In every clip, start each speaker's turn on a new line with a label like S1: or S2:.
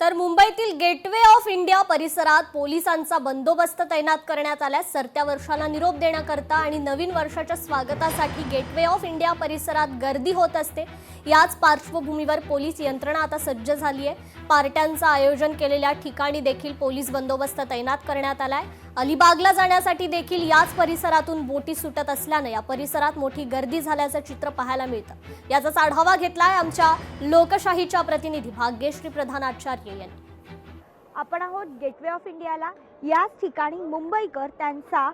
S1: तर मुंबईतील gateway of India परिसरात पोलिसांचा बंदोबस्त तैनात करण्यात आला। सरत्या वर्षाला निरोप देण्याकरता आणि नवीन वर्षाच्या स्वागतासाठी गेटवे ऑफ इंडिया परिसरात गर्दी होत असते। याच पार्श्वभूमीवर पोलीस यंत्रणा आता सज्ज झाली आहे। पार्ट्यांचं आयोजन केलेल्या ठिकाणी देखील पोलीस बंदोबस्त तैनात करण्यात आलाय। अलिबागला जाण्यासाठी देखील याच परिसरातून बोटी सुटत असल्याने या परिसरात मोठी गर्दी झाल्याचं चित्र पाहायला मिळतं। याचाच आढावा घेतलाय आमच्या लोकशाहीच्या प्रतिनिधी भाग्यश्री प्रधान आचार्य यांनी।
S2: आपण आहोत गेटवे ऑफ इंडियाला। याच ठिकाणी मुंबईकर त्यांचा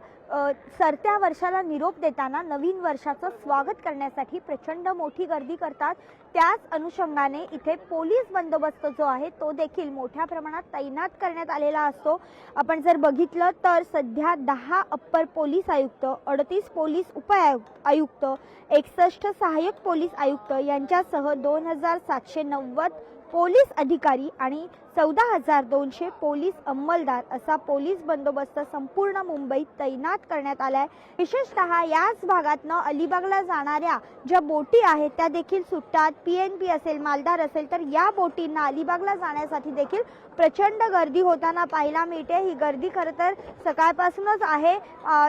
S2: सरत्या वर्षाला निरोप देताना नवीन वर्षाचं स्वागत करण्यासाठी प्रचंड मोठी गर्दी करतात। त्याच अनुषंगाने इथे पोलीस बंदोबस्त जो आहे तो देखील मोठ्या प्रमाणात तैनात करण्यात आलेला असतो। आपण जर बघितलं तर सध्या 10 अप्पर पोलीस आयुक्त, 38 पोलीस उपायुक्त, 61 सहाय्यक पोलीस आयुक्त यांच्यासह 2790 पोलीस अधिकारी आणि 14200 पोलीस अंमलदार असा पोलीस बंदोबस्त संपूर्ण मुंबईत तैनात करण्यात आलाय। विशेषतः याच भागातनं अलिबागला जाणाऱ्या ज्या बोटी आहेत त्या देखील सुटतात। PNP असेल, मालदार असेल, तर या बोटींना अलिबागला जाण्यासाठी देखील प्रचंड गर्दी होताना पाहायला मिळते। ही गर्दी खरं तर सकाळपासूनच आहे।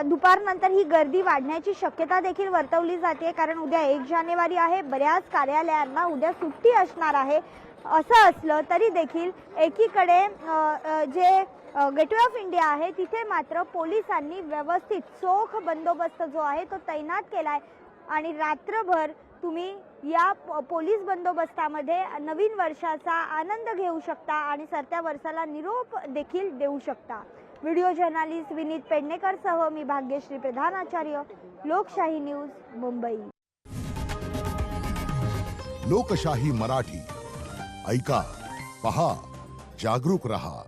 S2: दुपारनंतर ही गर्दी वाढण्याची शक्यता देखील वर्तवली जाते, कारण उद्या 1 जानेवारी आहे। बऱ्याच कार्यालयांना उद्या सुट्टी असणार आहे। असं असलं तरी देखील एकीकडे जे गेटवे ऑफ इंडिया आहे तिथे मात्र पोलिसांनी व्यवस्थित चोख बंदोबस्त जो आहे तो तैनात केलाय आणि रात्रभर तुम्ही या पोलीस बंदोबस्तामध्ये नवीन वर्षाचा आनंद घेऊ शकता आणि सरत्या वर्षाला निरोप देखील देऊ शकता। व्हिडिओ जर्नलिस्ट विनीत पेडणेकर सह मी भाग्यश्री प्रधान आचार्य, लोकशाही न्यूज, मुंबई।
S3: लोकशाही मराठी ऐका, पहा, जागरूक रहा।